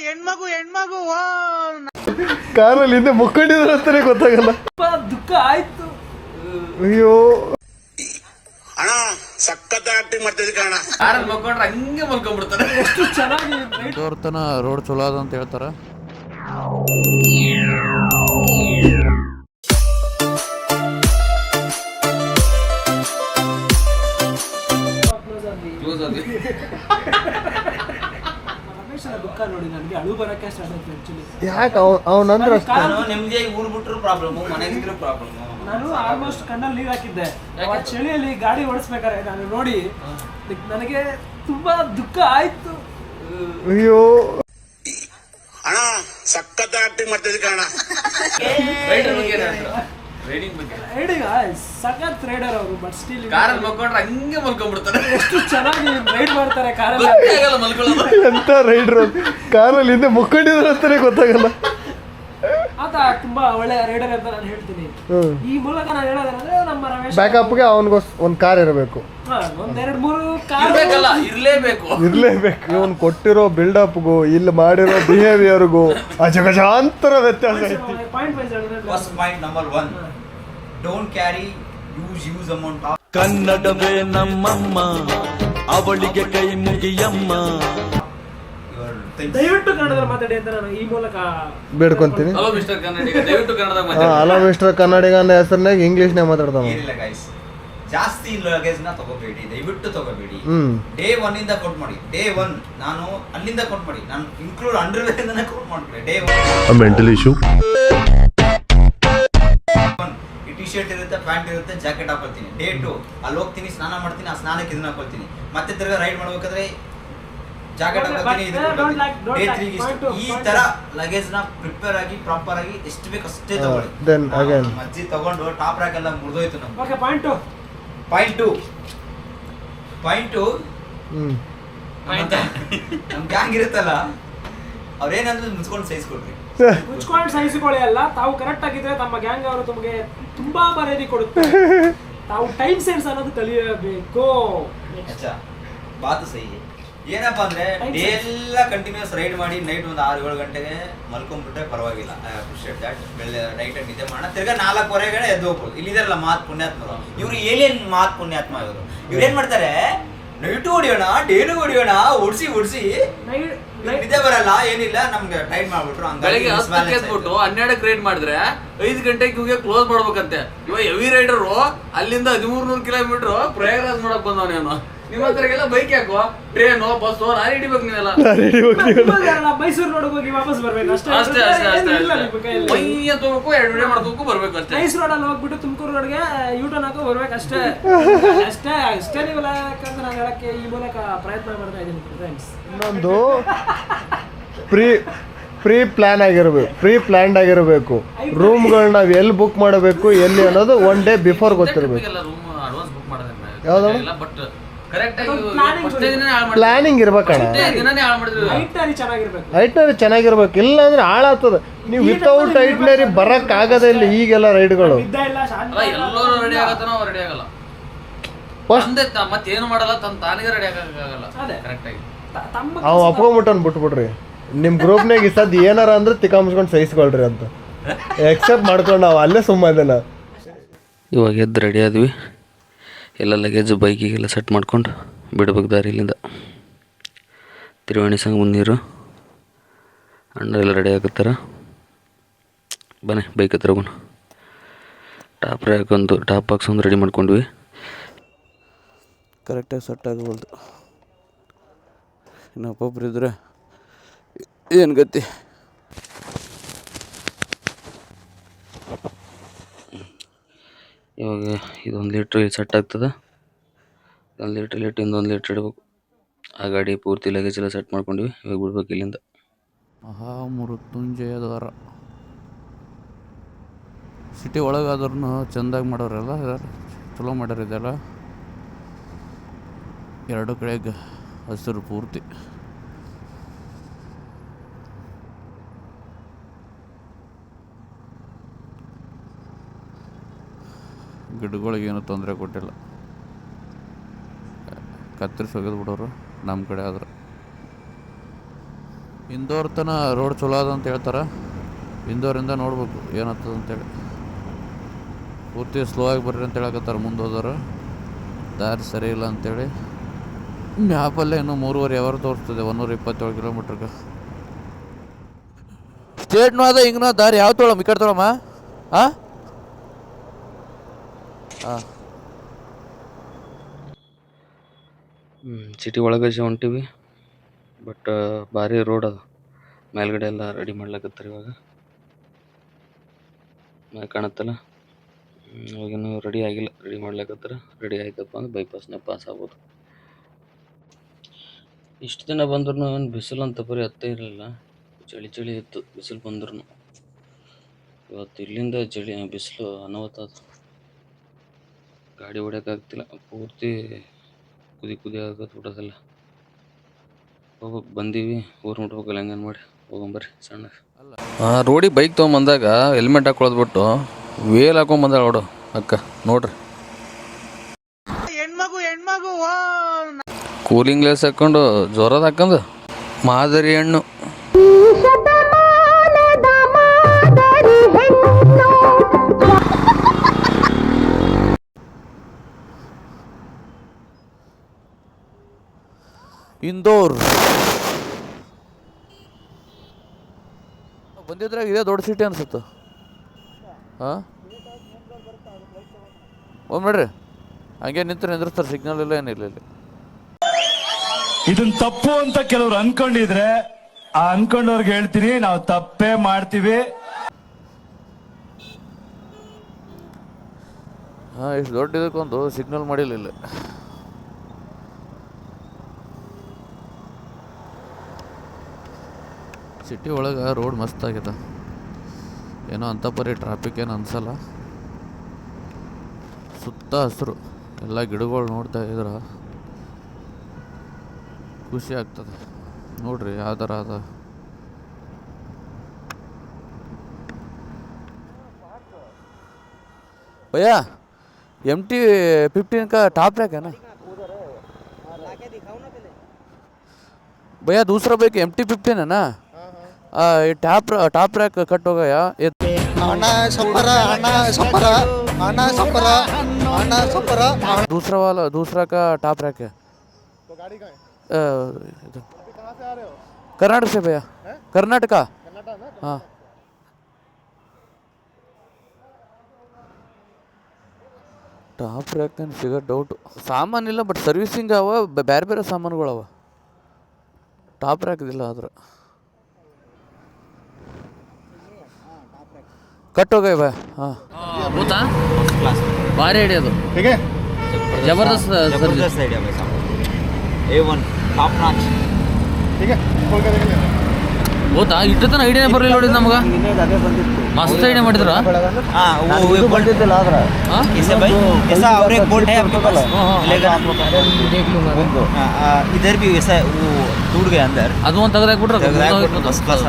ಹೆಣ್ಮಗು ಕಾರಲ್ಲಿ ಹಿಂದೆ ಮುಕ್ಕೊಂಡಿದ್ರು ಅಂತಾನೆ ಗೊತ್ತಾಗಲ್ಲ. ದುಃಖ ಆಯ್ತು. ಅಯ್ಯೋ ಅಣ್ಣ ಸಖತ್ ಆಕ್ಟಿಂಗ್ ಮಾಡ್ತಿದ್ದೆ ಕಣ. ಕಾರಲ್ಲಿ ಮಲ್ಕೊಂಡ್ರೆ ಹಂಗೆ ಮಲ್ಕೊಂಡ್ಬಿಡ್ತಾರೆ. ಎಷ್ಟು ಚೆನ್ನಾಗಿ ತೋರ್ತನ ರೋಡ್ ಚಲೋ ಅದ ಅಂತ ಹೇಳ್ತಾರ. ದುಃಖ ನೋಡಿ ನನಗೆ ಅಳು ಬರಕ್ಕೆ ಸ್ಟಾರ್ಟ್ ಆಯ್ತು ಆಕ್ಚುಲಿ. ಯಾಕೆ ಅವನಂದ್ರೆ ನೆಮ್ಮದಿಯಾಗಿ ಊರ್ ಬಿಟ್ರು ಪ್ರಾಬ್ಲಮ್, ಮನೆಗಿದ್ರು ಪ್ರಾಬ್ಲಮ್. ನಾನು ಆಲ್ಮೋಸ್ಟ್ ಕಣ್ಣಲ್ಲಿ ನೀರು ಹಾಕಿದ್ದೆ. ಚಳಿಯಲ್ಲಿ ಗಾಡಿ ಓಡಿಸ್ಬೇಕಾದ್ರೆ ನಾನು ನೋಡಿ ನನಗೆ ತುಂಬಾ ದುಃಖ ಆಯ್ತು. ಅಯ್ಯೋ ಅಣ್ಣ ಸಖತ್ ಆಕ್ಟಿಂಗ್ ಮಾಡ್ತಿದ್ದೆ ಕಣ. ರೈಡಿಂಗ್ ಬಗ್ಗೆ ರೈಡಿಂಗ್ ಸಖತ್ ರೈಡರ್ ಅವರು. ಬಟ್ ಸ್ಟಿಲ್ ಕಾರಲ್ಲಿ ಮಲ್ಕೊಂಡ್ರೆ ಹಂಗೆ ಮಲ್ಕೊಂಡ್ಬಿಡ್ತಾರೆ. ಎಷ್ಟು ಚೆನ್ನಾಗಿ ರೈಡ್ ಮಾಡ್ತಾರೆ ಕಾರಲ್ಲಿ. ಆಗಲ್ಲ ಮಲ್ಕೊಳ್ಳೋದು. ಎಂತ ರೈಡ್ರು ಕಾರಲ್ಲಿ ಹಿಂದೆ ಮುಕ್ಕೊಂಡಿದ್ರು ಅಂತಾನೆ ಗೊತ್ತಾಗಲ್ಲ. ಆತ ತುಂಬಾ ಒಳ್ಳೆ ರೈಡರ್ ಅಂತ ನಾನು ಹೇಳ್ತೀನಿ. ಈ ಮೂಲಕ ನಾನು ಹೇಳೋದಂದ್ರೆ ನಮ್ಮ ರಮೇಶ್ ಬ್ಯಾಕಪ್ಗೆ ಅವನಿಗೆ ಒಂದು ಕಾರ್ ಇರಬೇಕು. ಒಂದೆರಡು ಮೂರು ಕಾರ್ ಇರ್ಲೇಬೇಕು. ಇವನ್ ಕೊಟ್ಟಿರೋ ಬಿಲ್ಡಪ್ಗೂ ಇಲ್ಲಿ ಮಾಡಿರೋ ಬಿಹೇವಿಯರ್ಗೂ ಅಜಗಜಾಂತರ ವ್ಯತ್ಯಾಸ ಐತಿ. Point wise first point number 1, don't carry huge amount of. ಕನ್ನಡವೇ ನಮ್ಮಮ್ಮ, ಅವಳಿಗೆ ಕೈ ಮುಗಿಯಮ್ಮ. ದಯವಿಟ್ಟು ಕನ್ನಡದಲ್ಲಿ ಮಾತಾಡಿ ಅಂತ ನಾನು ಈ ಮೂಲಕ ಬೇಡ್ಕೊಂತೀನಿ. ಹಲೋ ಮಿಸ್ಟರ್ ಕನ್ನಡಿಗ, ದಯವಿಟ್ಟು ಕನ್ನಡದಾಗ ಮಾತಾಡಿ. ಹಲೋ ಮಿಸ್ಟರ್ ಕನ್ನಡಿಗ ಅನ್ನೋ ಹೆಸರಿನಾಗ ಇಂಗ್ಲೀಷ್ನಾಗ ಮಾತಾಡ್ತಾವ. ಏನಿಲ್ಲ ಗೈಸ್, ಜಾಸ್ತಿ ಲಗೇಜ್ ನ ತಗೋಬೇಡಿ, ದಯವಿಟ್ಟು ತಗೋಬೇಡಿ. ಡೇ 1 ಇಂದ ಕೌಂಟ್ ಮಾಡಿ. ಡೇ 1 ನಾನು ಅಲ್ಲಿಂದ ಕೌಂಟ್ ಮಾಡಿ. ನಾನು ಇನ್ಕ್ಲೂಡ್ ಅಂಡರ್ವೇರ್ ಇಂದನೇ ಕೌಂಟ್ ಮಾಡ್ತೀನಿ. Day 1 mental issue. ಈ ಟಿ ಶರ್ಟ್ ಇರುತ್ತೆ, ಪ್ಯಾಂಟ್ ಇರುತ್ತೆ, ಜಾಕೆಟ್ ಹಾಕೊಳ್ತೀನಿ. ಡೇ 2 ಅಲ್ಲಿ ಹೋಗ್ತೀನಿ, ಸ್ನಾನ ಮಾಡ್ತೀನಿ, ಆ ಸ್ನಾನಕ್ಕೆ ಇದನ್ನ ಹಾಕೊಳ್ತೀನಿ. ಮತ್ತೆ ತಿರ್ಗಾ ರೈಡ್ ಮಾಡ್ಬೇಕಾದ್ರೆ ಜಾಕೆಟ್ ಹಾಕೊಳ್ತೀನಿ, ಇದು ಡೇ 3 ಈ ತರ ಲಗೇಜ್ ನ ಪ್ರಿಪೇರ್ ಆಗಿ ಪ್ರಾಪರ್ ಆಗಿ ಎಷ್ಟು ಬೇಕು ಅಷ್ಟೇ ತಗೊಳ್ಳಿ. ಮಜ್ಜಿ ತಗೊಂಡು ಟಾಪ್ ರ್ಯಾಕ್ ಎಲ್ಲ ಮುರಿದೋಯ್ತು ನಮ್ಗೆ. ಓಕೆ ಪಾಯಿಂಟ್ 2 ನಮ್ ಗ್ಯಾಂಗ್ ಇರುತ್ತಲ್ಲ, ಅವ್ರೇನಂದ್ರೆ ಮುಚ್ಕೊಂಡು ಸಹಿಸ್ಕೊಡ್ರಿ. ಮುಚ್ಕೊಂಡು ಸಹಿಸಿಕೊಳ್ಳಿ ಅಲ್ಲ, ತಾವು ಕರೆಕ್ಟ್ ಆಗಿದ್ರೆ ತಮ್ಮ ಗ್ಯಾಂಗ್ ಅವರು ತಮಗೆ ತುಂಬಾ ಮರ್ಯಾದೆ ಕೊಡುತ್ತೆ. ತಾವು ಟೈಮ್ ಸೆನ್ಸ್ ಅನ್ನೋದು ಕಲಿಯಬೇಕು. ಬಾತು ಸಹಿ. ಏನಪ್ಪಾ ಅಂದ್ರೆ ಡೇ ಎಲ್ಲ ಕಂಟಿನ್ಯೂಸ್ ರೈಡ್ ಮಾಡಿ ನೈಟ್ ಒಂದು 6-7 ಗಂಟೆಗೆ ಮಲ್ಕೊಂಡ್ಬಿಟ್ರೆ ಪರವಾಗಿಲ್ಲ. I appreciate that. Belle night ನಿದ್ದೆ ಮಾಡೋಣ, ತಿರ್ಗಾ 4:15 ಎದ್ದು ಹೋಗ್ಬೋದು. ಇಲ್ಲಿದಾರಲ್ಲ ಮಾತ್ ಪುಣ್ಯಾತ್ಮರು ಇವ್ರು. ಏನೇನ್ ಮಾತ್ ಪುಣ್ಯಾತ್ಮ ಇವರು. ಇವ್ರೇನ್ ಮಾಡ್ತಾರೆ, ನೈಟು ಹೊಡಿಯೋಣ, ಡೇನು ಹೊಡಿಯೋಣ, ಓಡಿಸಿ ನಿದ್ದೆ ಬರಲ್ಲ, ಏನಿಲ್ಲ, ನಮ್ಗೆ ಟೈಮ್ ಮಾಡ್ಬಿಟ್ರು. ಬೆಳಿಗ್ಗೆ 10ಕ್ಕೆ ಎದ್ಬಿಟ್ಟು 12ಕ್ಕೆ ರೈಡ್ ಮಾಡಿದ್ರೆ 5 ಗಂಟೆಗೆ ಇವ್ಗೆ ಕ್ಲೋಸ್ ಮಾಡ್ಬೇಕಂತೆ. ಇವಾಗ ಹೆವಿ ರೈಡರು ಅಲ್ಲಿಂದ 1300 ಕಿಲೋಮೀಟರ್ ಪ್ರಯಾಗರಾಜ್ ಮಾಡಕ್ ಬಂದವನೇನು. ನಿಮ್ಮ ಹತ್ರಗೆಲ್ಲ ಬೈಕ್ ಯಾಕೋ, ಟ್ರೇನು, ಬಸ್ಸು, ಲಾರಿ ಹಿಡಿಬೇಕು. ನೀವೆಲ್ಲ ಮೈಸೂರು ರೋಡ್ ಹೋಗಿ ವಾಪಸ್ ಬರ್ಬೇಕು ಅಷ್ಟೇ. ಮೈಯ ತಗೋಬೇಕು, 2 ವಿಡಿಯೋ ಮಾಡ್ಕೋಬೇಕು, ಬರ್ಬೇಕು ಅಷ್ಟೇ. ಮೈಸೂರು ರೋಡಲ್ಲಿ ಹೋಗ್ಬಿಟ್ಟು ತುಮಕೂರು ರೋಡ್ಗೆ ಯೂಟರ್ನ್ ಹಾಕೋ ಬರ್ಬೇಕು ಅಷ್ಟೇ. ಅಷ್ಟೇ ನೀವೆಲ್ಲ ಯಾಕಂದ್ರೆ ನಾನು ಹೇಳಕ್ಕೆ ಈ ಮೂಲಕ ಪ್ರಯತ್ನ ಮಾಡ್ತಾ ಇದ್ದೀನಿ ಫ್ರೆಂಡ್ಸ್. ಇನ್ನೊಂದು ಪ್ರೀ ಪ್ಲ್ಯಾನ್ಡ್ ಆಗಿರಬೇಕು. ರೂಮ್ಗಳು ನಾವು ಎಲ್ಲಿ ಬುಕ್ ಮಾಡಬೇಕು, ಎಲ್ಲಿ ಅನ್ನೋದು 1 ಡೇ ಬಿಫೋರ್ ಗೊತ್ತಿರಬೇಕು. ಅಡ್ವಾನ್ಸ್ ಬುಕ್ ಯಾವ್ದು ಬಟ್ ಕರೆಕ್ಟ್ ಆಗಿ ಪ್ಲಾನಿಂಗ್ ಇರ್ಬೇಕಣ್ಣ. ಐಟ್ನರಿ ಚೆನ್ನಾಗಿರ್ಬೇಕು, ಇಲ್ಲ ಅಂದ್ರೆ ಹಾಳಾಗ್ತದೆ. ನೀವು ವಿತೌಟ್ ಐಟ್ನರಿ ಬರಕ್ ಆಗದೇ ಇಲ್ಲ ಈಗೆಲ್ಲ ರೈಡ್ಗಳು. ಎಲ್ಲರೂ ರೆಡಿ ಆಗತ್ತನೋ ಅವ್ರು ರೆಡಿ ಆಗಲ್ಲ. ಮತ್ತೇನು ಮಾಡಲ್ಲ, ತಾನಿಗೆ ರೆಡಿ ಆಗಲ್ಲ ಕರೆಕ್ಟ್ ಆಗಿ. ಅವ್ ಅಪ್ಕೊಂಬಿಟ್ಟನ್ ಬಿಟ್ಬಿಡ್ರಿ. ನಿಮ್ ಗ್ರೂಪ್ನಾಗ ಈ ಸದ್ ಏನಾರ ಅಂದ್ರೆ ತಿಕ್ಕಾಮಿಸ್ಕೊಂಡು ಸಹಿಸ್ಕೊಳ್ರಿ ಅಂತ ಎಕ್ಸೆಪ್ಟ್ ಮಾಡ್ಕೊಂಡು ನಾವು ಅಲ್ಲೇ ಸುಮ್ಮನೆ. ಇವಾಗ ಎದ್ದು ರೆಡಿ ಆದ್ವಿ. ಎಲ್ಲ ಲಗೇಜ್ ಬೈಕಿಗೆಲ್ಲ ಸೆಟ್ ಮಾಡ್ಕೊಂಡು ಬಿಡ್ಬೇಕು ದಾರಿ ಇಲ್ಲಿಂದ. ತಿರುವಾಣಿ ಸಂಘ ಮುಂದಿರು ಅಣ್ಣ ಎಲ್ಲ ರೆಡಿ ಆಗುತ್ತಾರ. ಬನ್ನಿ ಬೈಕ್ ಹತ್ರ ಹೋಗೋಣ. ಟಾಪ್ ಬಾಕ್ಸ್ ಒಂದು ರೆಡಿ ಮಾಡ್ಕೊಂಡ್ವಿ. ಕರೆಕ್ಟಾಗಿ ಸೆಟ್ ಆಗಬಲ್ದು. ಇನ್ನು ಒಬ್ಬೊಬ್ರು ಇದ್ರೆ ಏನು ಗತಿ. ಇವಾಗ ಇದೊಂದು ಲೀಟ್ರ್ ಸೆಟ್ ಆಗ್ತದೆ. 1 ಲೀಟ್ರ್ ಇನ್ನೊಂದು ಲೀಟ್ರ್ ಇಡಬೇಕು. ಆ ಗಾಡಿ ಪೂರ್ತಿ ಲಗೇಜ್ ಎಲ್ಲ ಸೆಟ್ ಮಾಡ್ಕೊಂಡ್ವಿ. ಇವಾಗ ಬಿಡ್ಬೇಕು ಇಲ್ಲಿಂದ. ಮಹಾಮೃತ್ಯುಂಜಯ ದ್ವಾರ ಸಿಟಿ ಒಳಗಾದ್ರೂ ಚೆಂದಾಗಿ ಮಾಡೋರೆಲ್ಲ ಚಲೋ ಮಾಡ್ಯಾರ. ಇದೆಲ್ಲ 2 ಕಡೆಗೆ ಹಸಿರು ಪೂರ್ತಿ. ಗಿಡಗಳಿಗೇನು ತೊಂದರೆ ಕೊಟ್ಟಿಲ್ಲ. ಕತ್ತರಿಸಿ ಒಗೆದು ಬಿಡೋರು ನಮ್ಮ ಕಡೆ ಆದ್ರೆ. ಇಂದೋರ್ ತನ ರೋಡ್ ಚಲೋ ಅದ ಅಂತ ಹೇಳ್ತಾರೆ. ಇಂದೋರಿಂದ ನೋಡ್ಬೇಕು ಏನಾಗ್ತದೆ ಅಂತೇಳಿ. ಪೂರ್ತಿ ಸ್ಲೋ ಆಗಿ ಬರ್ರಿ ಅಂತ ಹೇಳಕತ್ತಾರೆ ಮುಂದೆ ಹೋದವ್ರು. ದಾರಿ ಸರಿ ಇಲ್ಲ ಅಂತೇಳಿ ಮ್ಯಾಪಲ್ಲೇ ಇನ್ನೂ 3.5 ಅವರ್ ತೋರಿಸ್ತದೆ 127 ಕಿಲೋಮೀಟ್ರಿಗೆ. ಸ್ಟೇಟ್ನೂ ಅದ ಹಿಂಗೂ ದಾರಿ ಯಾವ ತೊಳಮ್ಮ ಈ ಕಡೆ ತೊಳಮ್ಮ. ಹಾಂ ಹಾಂ ಸಿಟಿ ಒಳಗೆ ಹೊಂಟಿವಿ. ಬಟ್ ಭಾರಿ ರೋಡ್ ಅದ. ಮೇಲ್ಗಡೆ ಎಲ್ಲ ರೆಡಿ ಮಾಡ್ಲಕತ್ತಾರೆ ಇವಾಗ. ಮ್ಯಾಗ ಕಾಣತ್ತಲ್ಲ, ಇವಾಗೇನು ರೆಡಿ ಆಗಿಲ್ಲ. ರೆಡಿ ಮಾಡ್ಲಕತ್ತಾರ. ರೆಡಿ ಆಯ್ತಪ್ಪ ಅಂದ್ರೆ ಬೈಪಾಸ್ನಾಗ ಪಾಸ್ ಆಗ್ಬೋದು. ಇಷ್ಟು ದಿನ ಬಂದ್ರೂ ಏನು ಬಿಸಿಲು ಅಂತ ಬರೀ ಹತ್ತೇ ಇರಲಿಲ್ಲ. ಚಳಿ ಇತ್ತು ಬಿಸಿಲು ಬಂದ್ರೂ. ಇವತ್ತು ಇಲ್ಲಿಂದ ಚಳಿ ಬಿಸಿಲು ಅನಾಹುತ ಅದು. ಗಾಡಿ ಹೊಡ್ಯೋಕ್ಕಾಗ್ತಿಲ್ಲ. ಪೂರ್ತಿ ಕುದಿ ಆಗತ್ತೆ ಬಿಡೋದೆಲ್ಲ. ಹೋಗ್ಬೇಕು, ಬಂದೀವಿ, ಊರು ಮುಟ್ಬೇಕಲ್ಲ ಹೆಂಗನ್ ಮಾಡಿ ಹೋಗಂಬರ್ರಿ ಸಣ್ಣ. ರೋಡಿಗೆ ಬೈಕ್ ತೊಗೊಂಬಂದಾಗ ಹೆಲ್ಮೆಟ್ ಹಾಕೊಳ್ಳೋದು ಬಿಟ್ಟು ವೇಲ್ ಹಾಕೊಂಬಂದಾಳ ನೋಡು ಅಕ್ಕ, ನೋಡ್ರಿ. ಕೂಲಿಂಗ್ ಗ್ಲಾಸ್ ಹಾಕೊಂಡು ಜ್ವರದ ಹಾಕೊಂಡು ಮಾದರಿ ಹಣ್ಣು. ಇಂದೋರ್ ಬಂದಿದ್ರಾಗ ಇದೇ ದೊಡ್ಡ ಸಿಟಿ ಅನ್ಸುತ್ತೆ. ಹಾಂ ಹೋಗಿ ನೋಡ್ರಿ, ಹಂಗೆ ನಿಂದಿರ್ತಾರೆ. ಸಿಗ್ನಲ್ ಇಲ್ಲ ಏನಿಲ್ಲ ಇಲ್ಲಿ. ಇದನ್ನ ತಪ್ಪು ಅಂತ ಕೆಲವ್ರು ಅನ್ಕೊಂಡಿದ್ರೆ ಆ ಅನ್ಕೊಂಡವ್ರಿಗೆ ಹೇಳ್ತೀನಿ, ನಾವು ತಪ್ಪೇ ಮಾಡ್ತೀವಿ. ಹಾಂ ಇಷ್ಟು ದೊಡ್ಡ ಇದಕ್ಕೊಂದು ಸಿಗ್ನಲ್ ಮಾಡಿಲ್ಲ ಇಲ್ಲಿ. ಸಿಟಿ ಒಳಗೆ ರೋಡ್ ಮಸ್ತ್ ಆಗ್ಯದ. ಏನೋ ಅಂತ ಪರಿ ಟ್ರಾಫಿಕ್ ಏನು ಅನ್ಸಲ್ಲ. ಸುತ್ತ ಹಸಿರು ಎಲ್ಲ ಗಿಡಗಳು ನೋಡ್ತಾ ಇದ್ರೆ ಖುಷಿ ಆಗ್ತದೆ. ನೋಡ್ರಿ ಯಾವ ಥರ ಅದ. भैया MT-15 का टॉप रैक है ना भैया? दूसरा बाइक MT-15 है ना? ये टॉप रैक कट हो गया। ये दूसरा का टॉप रैक है। कर्नाटक से भैया, कर्नाटका। हाँ ಟಾಪ್ ರ್ಯಾಕ್ ಏನು ಸಿಗೋ ಡೌಟು. ಸಾಮಾನಿಲ್ಲ ಬಟ್ ಸರ್ವಿಸಿಂಗ್ ಅವ, ಬೇರೆ ಸಾಮಾನುಗಳವ. ಟಾಪ್ ರ್ಯಾಕ್ದಿಲ್ಲ ಆದ್ರೆ ಕಟ್ಟೋಗೈ ಬಾ. ಹಾಂ होता भारी आइडिया तो ठीक है, जबरदस्त आइडिया भाई साहब, A1 टॉप नॉच. ठीक है, खोल के देखेंगे. होता ಇಟ್ಟು ತನ ಐಡಿಯಾನೇ ಬರಲಿಲ್ಲ ನೋಡಿ ನಮಗೆ. मस्त आइडिया ಮಾಡಿದ್ರು. हां वो ಬಂದಿದ್ದಿಲ್ಲ ಆದ್ರೆ इसे भाई ऐसा और एक बोल्ट है आपके पास, लेगा देख लूंगा. इधर भी ऐसा वो टूट गया अंदर. ಅದು ಒಂದು ತೆಗೆದಾಕ್ಬಿಟ್ರೆ बस क्लास